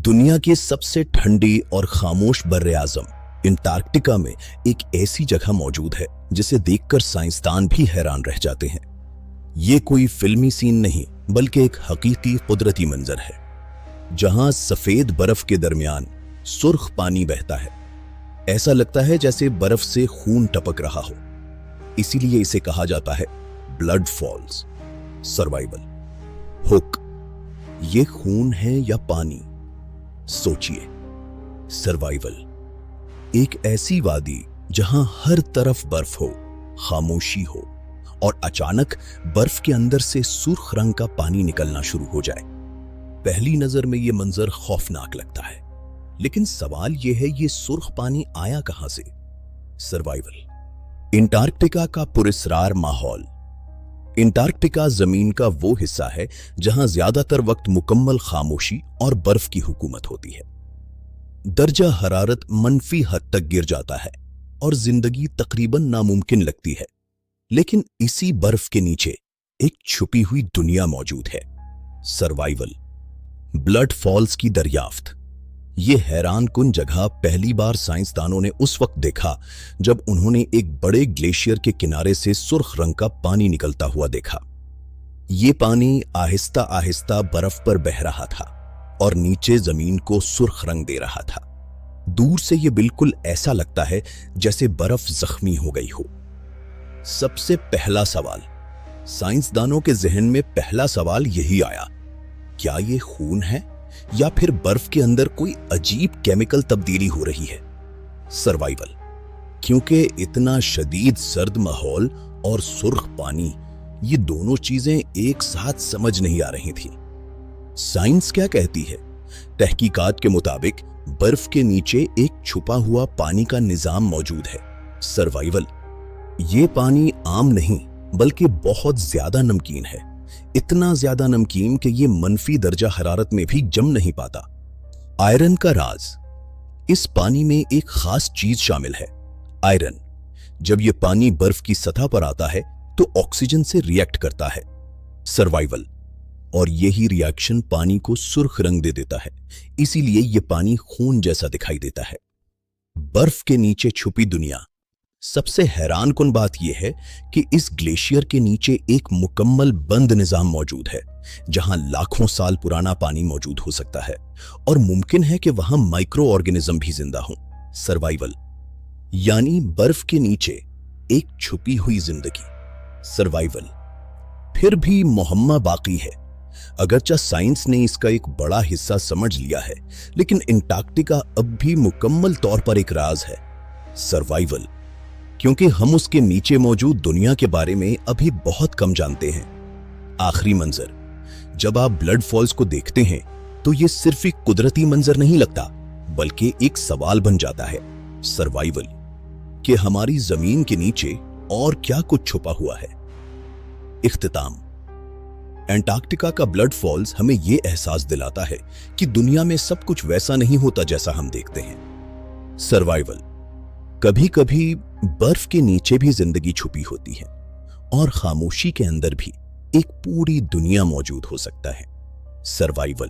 दुनिया की सबसे ठंडी और खामोश बर्रे आज़म अंटार्कटिका में एक ऐसी जगह मौजूद है जिसे देखकर साइंसदान भी हैरान रह जाते हैं। ये कोई फिल्मी सीन नहीं बल्कि एक हकीकी कुदरती मंजर है, जहां सफेद बर्फ के दरमियान सुर्ख पानी बहता है। ऐसा लगता है जैसे बर्फ से खून टपक रहा हो। इसीलिए इसे कहा जाता है ब्लड फॉल्स। सर्वाइवल। हुक, ये खून है या पानी? सोचिए, सर्वाइवल। एक ऐसी वादी जहां हर तरफ बर्फ हो, खामोशी हो और अचानक बर्फ के अंदर से सुर्ख रंग का पानी निकलना शुरू हो जाए। पहली नजर में यह मंजर खौफनाक लगता है, लेकिन सवाल यह है, ये सुर्ख पानी आया कहां से? सर्वाइवल। अंटार्कटिका का पुरस्रार माहौल। अंटार्कटिका जमीन का वो हिस्सा है जहां ज्यादातर वक्त मुकम्मल खामोशी और बर्फ की हुकूमत होती है। दर्जा हरारत मनफी हद तक गिर जाता है और जिंदगी तकरीबन नामुमकिन लगती है। लेकिन इसी बर्फ के नीचे एक छुपी हुई दुनिया मौजूद है। सर्वाइवल। ब्लड फॉल्स की दरियाफ्त। ये हैरान कुन जगह पहली बार साइंसदानों ने उस वक्त देखा जब उन्होंने एक बड़े ग्लेशियर के किनारे से सुर्ख रंग का पानी निकलता हुआ देखा। ये पानी आहिस्ता आहिस्ता बर्फ पर बह रहा था और नीचे जमीन को सुर्ख रंग दे रहा था। दूर से ये बिल्कुल ऐसा लगता है जैसे बर्फ जख्मी हो गई हो। सबसे पहला सवाल, साइंसदानों के जहन में पहला सवाल यही आया, क्या ये खून है या फिर बर्फ के अंदर कोई अजीब केमिकल तब्दीली हो रही है? सर्वाइवल। क्योंकि इतना शदीद सर्द माहौल और सुर्ख पानी, ये दोनों चीजें एक साथ समझ नहीं आ रही थी। साइंस क्या कहती है? तहकीकात के मुताबिक बर्फ के नीचे एक छुपा हुआ पानी का निजाम मौजूद है। सर्वाइवल। ये पानी आम नहीं बल्कि बहुत ज्यादा नमकीन है, इतना ज्यादा नमकीन कि ये मनफी दर्जा हरारत में भी जम नहीं पाता। आयरन का राज। इस पानी में एक खास चीज शामिल है, आयरन। जब ये पानी बर्फ की सतह पर आता है तो ऑक्सीजन से रिएक्ट करता है। सर्वाइवल। और यही रिएक्शन पानी को सुर्ख रंग दे देता है, इसीलिए ये पानी खून जैसा दिखाई देता है। बर्फ के नीचे छुपी दुनिया। सबसे हैरान कुन बात यह है कि इस ग्लेशियर के नीचे एक मुकम्मल बंद निजाम मौजूद है, जहां लाखों साल पुराना पानी मौजूद हो सकता है और मुमकिन है कि वहां माइक्रो ऑर्गेनिज्म भी जिंदा हों। सर्वाइवल। यानी बर्फ के नीचे एक छुपी हुई जिंदगी। सर्वाइवल। फिर भी मुहम्मा बाकी है। अगरचा साइंस ने इसका एक बड़ा हिस्सा समझ लिया है, लेकिन अंटार्कटिका अब भी मुकम्मल तौर पर एक राज है। सर्वाइवल। क्योंकि हम उसके नीचे मौजूद दुनिया के बारे में अभी बहुत कम जानते हैं। आखिरी मंजर, जब आप ब्लड फॉल्स को देखते हैं तो ये सिर्फ एक कुदरती मंजर नहीं लगता, बल्कि एक सवाल बन जाता है, सर्वाइवल, कि हमारी जमीन के नीचे और क्या कुछ छुपा हुआ है। इख्तिताम। अंटार्कटिका का ब्लड फॉल्स हमें यह एहसास दिलाता है कि दुनिया में सब कुछ वैसा नहीं होता जैसा हम देखते हैं। सर्वाइवल। कभी कभी बर्फ के नीचे भी जिंदगी छुपी होती है और खामोशी के अंदर भी एक पूरी दुनिया मौजूद हो सकता है। सर्वाइवल।